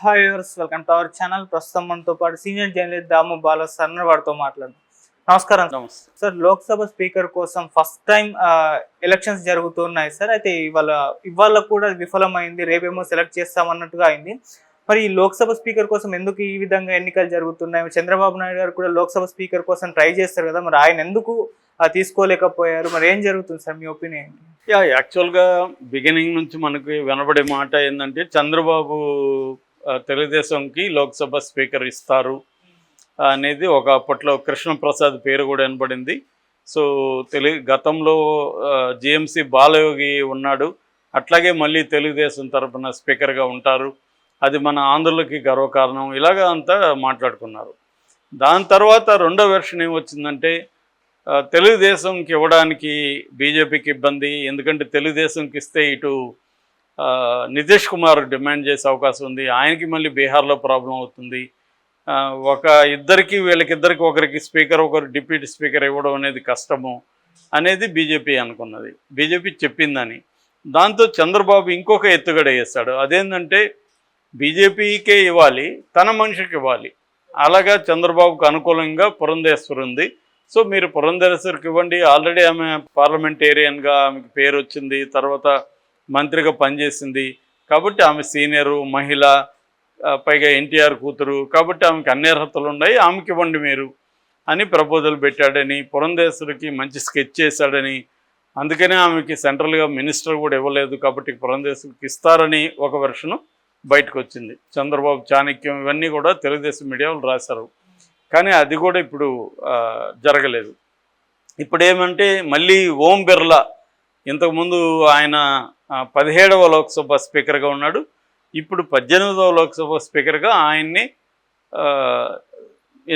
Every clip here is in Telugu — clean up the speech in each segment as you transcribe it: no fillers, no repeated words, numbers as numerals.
Hi viewers, welcome to our channel. ప్రస్తుతం మనతో పాటు సీనియర్ జర్నలిస్ట్ దాము బాలా సార్ వారితో మాట్లాడదాం. నమస్కారం నమస్తే. సార్. లోక్సభ స్పీకర్ కోసం ఫస్ట్ టైం ఎలక్షన్స్ జరుగుతున్నాయి సార్. అయితే ఇవాళ కూడా విఫలమైంది, రేపేమో సెలెక్ట్ చేస్తామన్నట్టుగా అయింది. మరి ఈ లోక్సభ స్పీకర్ కోసం ఎందుకు ఈ విధంగా ఎన్నికలు జరుగుతున్నాయి? చంద్రబాబు నాయుడు గారు కూడా లోక్సభ స్పీకర్ కోసం ట్రై చేస్తారు కదా, మరి ఆయన ఎందుకు తీసుకోలేకపోయారు? మరి ఏం జరుగుతుంది సార్, మీ ఒపీనియన్ ఏంటి? యాక్చువల్గా బిగినింగ్ నుంచి మనకి వినబడే మాట ఏంటంటే చంద్రబాబు తెలుగుదేశంకి లోక్సభ స్పీకర్ ఇస్తారు అనేది ఒక అప్పట్లో కృష్ణప్రసాద్ పేరు కూడా వినబడింది. సో గతంలో జిఎంసి బాలయోగి ఉన్నాడు, అట్లాగే మళ్ళీ తెలుగుదేశం తరఫున స్పీకర్గా ఉంటారు, అది మన ఆంధ్రులకి గర్వకారణం, ఇలాగా అంతా మాట్లాడుకున్నారు. దాని తర్వాత రెండో వెర్షన్ ఏమొచ్చిందంటే తెలుగుదేశంకి ఇవ్వడానికి బీజేపీకి ఇబ్బంది, ఎందుకంటే తెలుగుదేశంకి ఇస్తే ఇటు నితీష్ కుమార్ డిమాండ్ చేసే అవకాశం ఉంది, ఆయనకి మళ్ళీ బీహార్లో ప్రాబ్లం అవుతుంది, వీళ్ళకిద్దరికి ఒకరికి స్పీకర్ ఒకరు డిప్యూటీ స్పీకర్ ఇవ్వడం అనేది కష్టము అనేది బీజేపీ అనుకున్నది, బీజేపీ చెప్పిందని. దాంతో చంద్రబాబు ఇంకొక ఎత్తుగడ వేస్తాడు, అదేంటంటే బీజేపీకే ఇవ్వాలి, తన మనిషికి ఇవ్వాలి. అలాగా చంద్రబాబుకు అనుకూలంగా పురంధేశ్వరి ఉంది. సో మీరు పురంధేశ్వరికి ఇవ్వండి, ఆల్రెడీ ఆమె పార్లమెంటేరియన్గా ఆమెకి పేరు వచ్చింది, తర్వాత మంత్రిగా పనిచేసింది కాబట్టి ఆమె సీనియరు మహిళ, పైగా ఎన్టీఆర్ కూతురు కాబట్టి ఆమెకి అన్ని అర్హతలు ఉన్నాయి, ఆమెకి ఇవ్వండి మీరు అని ప్రపోజల్ పెట్టాడని, పురంధేశ్వరికి మంచి స్కెచ్ చేశాడని, అందుకనే ఆమెకి సెంట్రల్గా మినిస్టర్ కూడా ఇవ్వలేదు కాబట్టి పురంధేశ్వరికి ఇస్తారని ఒక వెర్షను బయటకు వచ్చింది. చంద్రబాబు చాణక్యం ఇవన్నీ కూడా తెలుగుదేశం మీడియాలో రాశారు, కానీ అది కూడా ఇప్పుడు జరగలేదు. ఇప్పుడు ఏమంటే మళ్ళీ ఓం బిర్లా, ఇంతకుముందు ఆయన 17వ లోక్సభ స్పీకర్గా ఉన్నాడు, ఇప్పుడు 18వ లోక్సభ స్పీకర్గా ఆయన్ని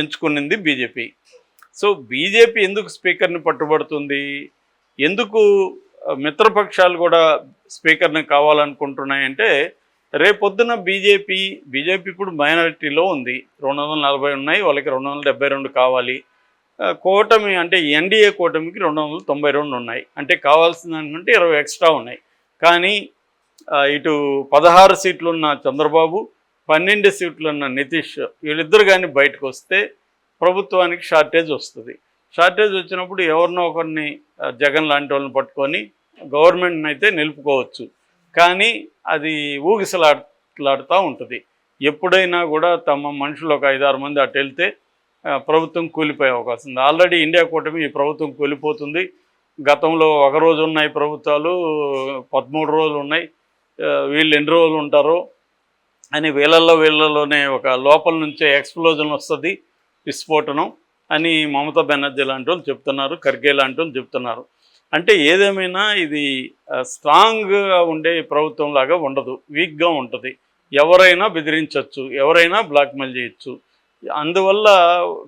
ఎంచుకునింది బీజేపీ. సో బీజేపీ ఎందుకు స్పీకర్ని పట్టుబడుతుంది, ఎందుకు మిత్రపక్షాలు కూడా స్పీకర్ని కావాలనుకుంటున్నాయంటే రేపొద్దున బీజేపీ ఇప్పుడు మైనారిటీలో ఉంది, 240 ఉన్నాయి, వాళ్ళకి 272 కావాలి. కూటమి అంటే ఎన్డీఏ కూటమికి 292 ఉన్నాయి, అంటే కావాల్సిన దానికంటే 20 ఎక్స్ట్రా ఉన్నాయి. కానీ ఇటు 16 సీట్లున్న చంద్రబాబు, 12 సీట్లున్న నితీష్, వీళ్ళిద్దరు కానీ బయటకు వస్తే ప్రభుత్వానికి షార్టేజ్ వస్తుంది. షార్టేజ్ వచ్చినప్పుడు ఎవరినో ఒకరిని జగన్ లాంటి వాళ్ళని పట్టుకొని గవర్నమెంట్ని అయితే నిలుపుకోవచ్చు, కానీ అది ఊగిసలాడుతూ ఉంటుంది. ఎప్పుడైనా కూడా తమ మనుషులు ఒక 5-6 మంది అటు వెళ్తే ప్రభుత్వం కూలిపోయే అవకాశం ఉంది. ఆల్రెడీ ఇండియా కూటమి ఈ ప్రభుత్వం కూలిపోతుంది. గతంలో ఒక రోజు ఉన్నాయి ప్రభుత్వాలు, 13 రోజులు ఉన్నాయి, వీళ్ళు ఎన్ని రోజులు ఉంటారో అని వీళ్ళలోనే ఒక లోపల నుంచే ఎక్స్ప్లోజన్ వస్తుంది, విస్ఫోటనం అని మమతా బెనర్జీ లాంటి వాళ్ళు చెప్తున్నారు, ఖర్గే లాంటి వాళ్ళు చెప్తున్నారు. అంటే ఏదేమైనా ఇది స్ట్రాంగ్గా ఉండే ప్రభుత్వం లాగా ఉండదు, వీక్గా ఉంటుంది, ఎవరైనా బెదిరించవచ్చు, ఎవరైనా బ్లాక్మెయిల్ చేయొచ్చు. అందువల్ల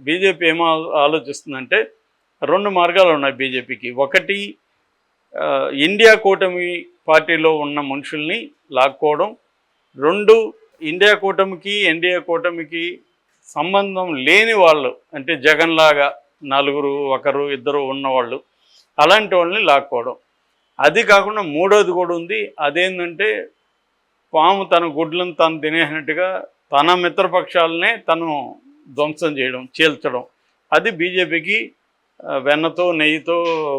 బీజేపీ ఏమో ఆలోచిస్తుందంటే 2 మార్గాలు ఉన్నాయి బీజేపీకి. ఒకటి, ఇండియా కూటమి పార్టీలో ఉన్న మనుషుల్ని లాక్కోవడం. 2, ఇండియా కూటమికి ఎన్డీఏ కూటమికి సంబంధం లేని వాళ్ళు, అంటే జగన్ లాగా 4 1 2 ఉన్నవాళ్ళు, అలాంటి వాళ్ళని లాక్కోవడం. అది కాకుండా మూడోది కూడా ఉంది, అదేంటంటే పాము తన గుడ్లను తను తినేసినట్టుగా తన మిత్రపక్షాలనే తను ధ్వంసం చేయడం, చీల్చడం. అది బీజేపీకి వెన్నతో నెయ్యితో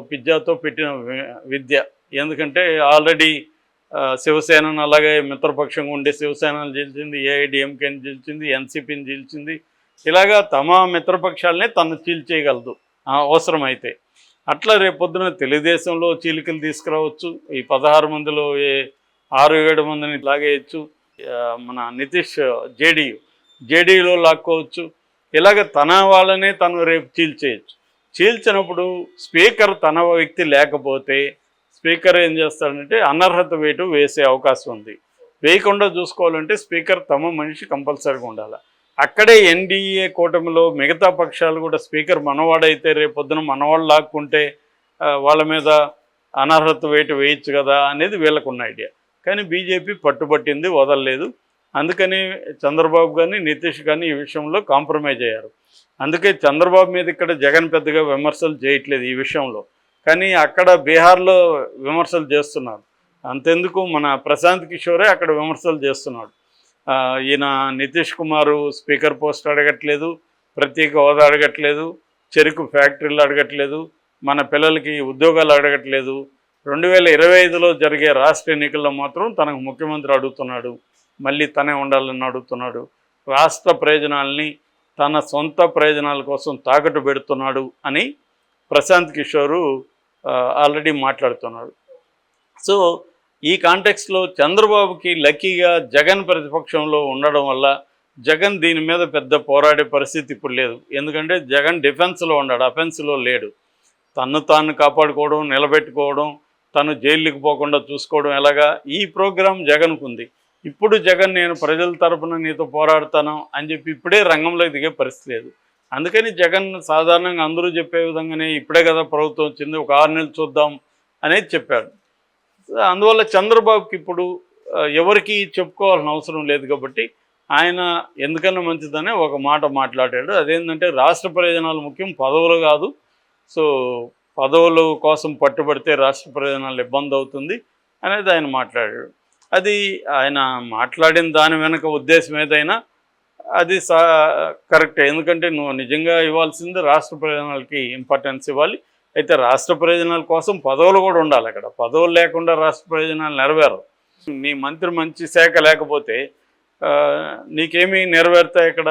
పిజ్జాతో పెట్టిన విద్య. ఎందుకంటే ఆల్రెడీ శివసేనను అలాగే మిత్రపక్షంగా ఉండే శివసేనను చీల్చింది, ఏఐడిఎంకేని చీల్చింది, ఎన్సీపీని చీల్చింది, ఇలాగా తమ మిత్రపక్షాలనే తను చీల్చేయగలదు అవసరమైతే. అట్లా రేపొద్దున తెలుగుదేశంలో చీలికలు తీసుకురావచ్చు, ఈ 16 మందిలో 6-7 మందిని లాగేయచ్చు, మన నితీష్ జేడీలో లాక్కోవచ్చు, ఇలాగ తన వాళ్ళనే తను రేపు చీల్చేయచ్చు. చీల్చినప్పుడు స్పీకర్ తన వ్యక్తి లేకపోతే స్పీకర్ ఏం చేస్తాడంటే అనర్హత వేటు వేసే అవకాశం ఉంది. వేయకుండా చూసుకోవాలంటే స్పీకర్ తమ మనిషి కంపల్సరీగా ఉండాలి. అక్కడే ఎన్డీఏ కూటమిలో మిగతా పక్షాలు కూడా స్పీకర్ మనవాడైతే రేపొద్దున మనవాళ్ళు లాక్కుంటే వాళ్ళ మీద అనర్హత వేటు వేయచ్చు కదా అనేది వీళ్ళకున్న ఐడియా. కానీ బీజేపీ పట్టుబట్టింది, వదలలేదు. అందుకని చంద్రబాబు కానీ నితీష్ కానీ ఈ విషయంలో కాంప్రమైజ్ అయ్యారు. అందుకే చంద్రబాబు మీద ఇక్కడ జగన్ పెద్దగా విమర్శలు చేయట్లేదు ఈ విషయంలో, కానీ అక్కడ బీహార్లో విమర్శలు చేస్తున్నారు. అంతెందుకు మన ప్రశాంత్ కిషోరే అక్కడ విమర్శలు చేస్తున్నాడు. ఈయన నితీష్ కుమారు స్పీకర్ పోస్ట్ అడగట్లేదు, ప్రత్యేక హోదా అడగట్లేదు, చెరుకు ఫ్యాక్టరీలు అడగట్లేదు, మన పిల్లలకి ఉద్యోగాలు అడగట్లేదు. 2025లో జరిగే రాష్ట్ర ఎన్నికల్లో మాత్రం తనకు ముఖ్యమంత్రి అడుగుతున్నాడు, మళ్ళీ తనే ఉండాలని అడుగుతున్నాడు. రాష్ట్ర ప్రయోజనాల్ని తన సొంత ప్రయోజనాల కోసం తాకట్టు పెడుతున్నాడు అని ప్రశాంత్ కిషోరు ఆల్రెడీ మాట్లాడుతున్నాడు. సో ఈ కాంటెక్స్లో చంద్రబాబుకి లక్కీగా జగన్ ప్రతిపక్షంలో ఉండడం వల్ల జగన్ దీని మీద పెద్ద పోరాడే పరిస్థితి ఇప్పుడు లేదు. ఎందుకంటే జగన్ డిఫెన్స్లో ఉన్నాడు, అఫెన్స్లో లేడు. తన్ను తాను కాపాడుకోవడం, నిలబెట్టుకోవడం, తను జైలుకి పోకుండా చూసుకోవడం ఎలాగా ఈ ప్రోగ్రాం జగన్కు ఉంది. ఇప్పుడు జగన్ నేను ప్రజల తరపున నీతో పోరాడతాను అని చెప్పి ఇప్పుడే రంగంలోకి దిగే పరిస్థితి లేదు. అందుకని జగన్ సాధారణంగా అందరూ చెప్పే విధంగానే ఇప్పుడే కదా ప్రభుత్వం వచ్చింది, ఒక 6 నెలలు చూద్దాం అనేది చెప్పాడు. అందువల్ల చంద్రబాబుకి ఇప్పుడు ఎవరికి చెప్పుకోవాల్సిన అవసరం లేదు కాబట్టి ఆయన ఎందుకన్నా మంచిదనే ఒక మాట మాట్లాడాడు. అదేంటంటే రాష్ట్ర ప్రయోజనాలు ముఖ్యం, పదవులు కాదు. సో పదవుల కోసం పట్టుబడితే రాష్ట్ర ప్రయోజనాలు ఇబ్బంది అవుతుంది అనేది ఆయన మాట్లాడాడు. అది ఆయన మాట్లాడిన దాని వెనక ఉద్దేశం ఏదైనా అది కరెక్టే. ఎందుకంటే నువ్వు నిజంగా ఇవ్వాల్సింది రాష్ట్ర ప్రయోజనాలకి ఇంపార్టెన్స్ ఇవ్వాలి. అయితే రాష్ట్ర ప్రయోజనాల కోసం పదవులు కూడా ఉండాలి. అక్కడ పదవులు లేకుండా రాష్ట్ర ప్రయోజనాలు నెరవేరవు. నీ మంత్రి మంచి శాఖ లేకపోతే నీకేమీ నెరవేరుతాయి అక్కడ.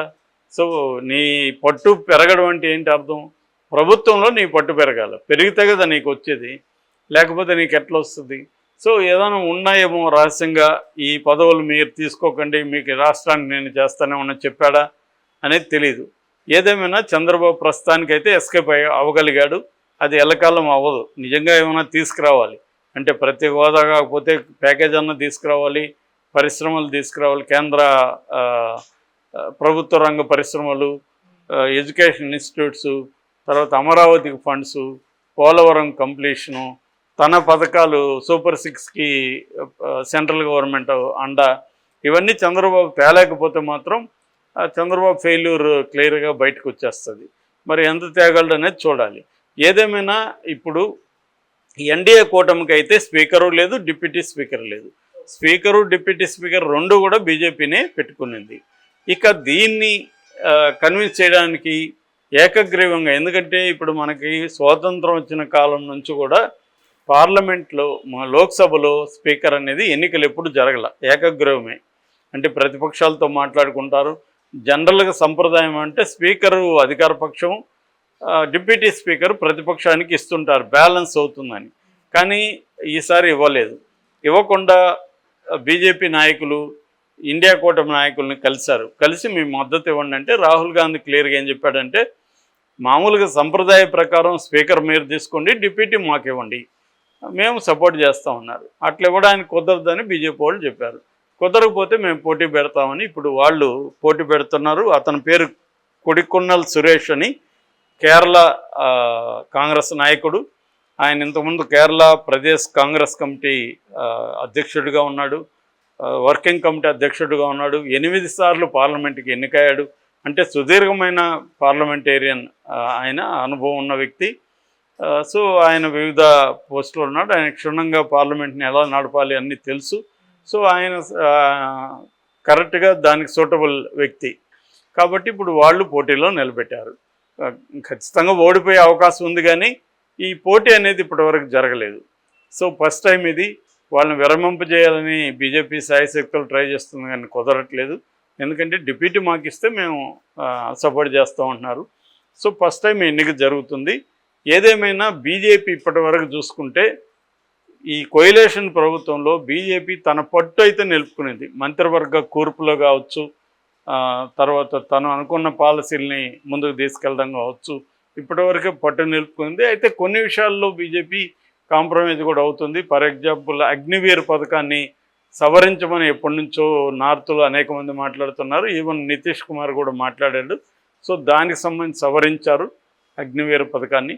సో నీ పట్టు పెరగడం అంటే ఏంటి అర్థం? ప్రభుత్వంలో నీ పట్టు పెరగాలి, పెరిగితే కదా నీకు వచ్చేది, లేకపోతే నీకు ఎట్లా వస్తుంది? సో ఏదైనా ఉన్నాయేమో రహస్యంగా ఈ పదవులు మీరు తీసుకోకండి, మీకు రాష్ట్రానికి నేను చేస్తానే ఉన్నా చెప్పాడా అనేది తెలీదు. ఏదేమైనా చంద్రబాబు ప్రస్తుతానికైతే ఎస్కేప్ అవ్వగలిగాడు. అది ఎల్లకాలం అవ్వదు. నిజంగా ఏమైనా తీసుకురావాలి అంటే ప్రత్యేక హోదా కాకపోతే ప్యాకేజ్ అన్న తీసుకురావాలి, పరిశ్రమలు తీసుకురావాలి, కేంద్ర ప్రభుత్వ రంగ పరిశ్రమలు, ఎడ్యుకేషన్ ఇన్స్టిట్యూట్స్, తర్వాత అమరావతికి ఫండ్స్, పోలవరం కంప్లీషను, తన పథకాలు సూపర్ 6కి సెంట్రల్ గవర్నమెంట్ అండ, ఇవన్నీ చంద్రబాబు తేలేకపోతే మాత్రం చంద్రబాబు ఫెయిల్యూర్ క్లియర్గా బయటకు వచ్చేస్తుంది. మరి ఎంత తేగలడు అనేది చూడాలి. ఏదేమైనా ఇప్పుడు ఎన్డీఏ కూటమికి అయితే స్పీకరు లేదు, డిప్యూటీ స్పీకర్ లేదు. స్పీకరు డిప్యూటీ స్పీకర్ రెండు కూడా బీజేపీనే పెట్టుకునింది. ఇక దీన్ని కన్విన్స్ చేయడానికి ఏకగ్రీవంగా, ఎందుకంటే ఇప్పుడు మనకి స్వాతంత్రం వచ్చిన కాలం నుంచి కూడా పార్లమెంట్లో లోక్సభలో స్పీకర్ అనేది ఎన్నికలు ఎప్పుడు జరగల, ఏకగ్రీవమే. అంటే ప్రతిపక్షాలతో మాట్లాడుకుంటారు. జనరల్గా సంప్రదాయం అంటే స్పీకరు అధికార పక్షం, డిప్యూటీ స్పీకర్ ప్రతిపక్షానికి ఇస్తుంటారు, బ్యాలెన్స్ అవుతుందని. కానీ ఈసారి ఇవ్వలేదు. ఇవ్వకుండా బీజేపీ నాయకులు ఇండియా కూటమి నాయకుల్ని కలిసి మీ మద్దతు ఇవ్వండి అంటే రాహుల్ గాంధీ క్లియర్గా ఏం చెప్పాడంటే మామూలుగా సంప్రదాయ ప్రకారం స్పీకర్ మీరు తీసుకోండి, డిప్యూటీ మాకు ఇవ్వండి, మేము సపోర్ట్ చేస్తామన్నారు. అట్లా ఇవ్వడానికి కుదరదని బీజేపీ వాళ్ళు చెప్పారు. కుదరకపోతే మేము పోటీ పెడతామని ఇప్పుడు వాళ్ళు పోటీ పెడుతున్నారు. అతని పేరు కొడికొన్నల్ సురేష్ అని, కేరళ కాంగ్రెస్ నాయకుడు. ఆయన ఇంతకుముందు కేరళ ప్రదేశ్ కాంగ్రెస్ కమిటీ అధ్యక్షుడిగా ఉన్నాడు, వర్కింగ్ కమిటీ అధ్యక్షుడిగా ఉన్నాడు, 8 సార్లు పార్లమెంట్కి ఎన్నికయ్యాడు. అంటే సుదీర్ఘమైన పార్లమెంటేరియన్, ఆయన అనుభవం ఉన్న వ్యక్తి. సో ఆయన వివిధ పోస్టులు ఉన్నాడు. ఆయన క్షుణ్ణంగా పార్లమెంట్ని ఎలా నడపాలి అన్నీ తెలుసు. సో ఆయన కరెక్ట్గా దానికి సూటబుల్ వ్యక్తి కాబట్టి ఇప్పుడు వాళ్ళు పోటీలో నిలబెట్టారు. ఖచ్చితంగా ఓడిపోయే అవకాశం ఉంది, కానీ ఈ పోటీ అనేది ఇప్పటివరకు జరగలేదు. సో ఫస్ట్ టైం ఇది. వాళ్ళని విరమింపజేయాలని బీజేపీ శాయశక్తులు ట్రై చేస్తుంది, కానీ కుదరట్లేదు. ఎందుకంటే డిప్యూటీ మాకు ఇస్తే మేము సపోర్ట్ చేస్తూ ఉంటున్నారు. సో ఫస్ట్ టైం ఎన్నిక జరుగుతుంది. ఏదేమైనా బీజేపీ ఇప్పటివరకు చూసుకుంటే ఈ కొయిలేషన్ ప్రభుత్వంలో బీజేపీ తన పట్టు అయితే నిలుపుకునేది. మంత్రివర్గ కూర్పులో కావచ్చు, తర్వాత తను అనుకున్న పాలసీల్ని ముందుకు తీసుకెళ్ళడం కావచ్చు, ఇప్పటివరకే పట్టు నిలుపుకుంది. అయితే కొన్ని విషయాల్లో బీజేపీ కాంప్రమైజ్ కూడా అవుతుంది. ఫర్ ఎగ్జాంపుల్ అగ్నివీర్ పథకాన్ని సవరించమని ఎప్పటి నుంచో నార్త్లో అనేక మంది మాట్లాడుతున్నారు. ఈవెన్ నితీష్ కుమార్ కూడా మాట్లాడాడు. సో దానికి సంబంధించి సవరించారు అగ్నివీర్ పథకాన్ని.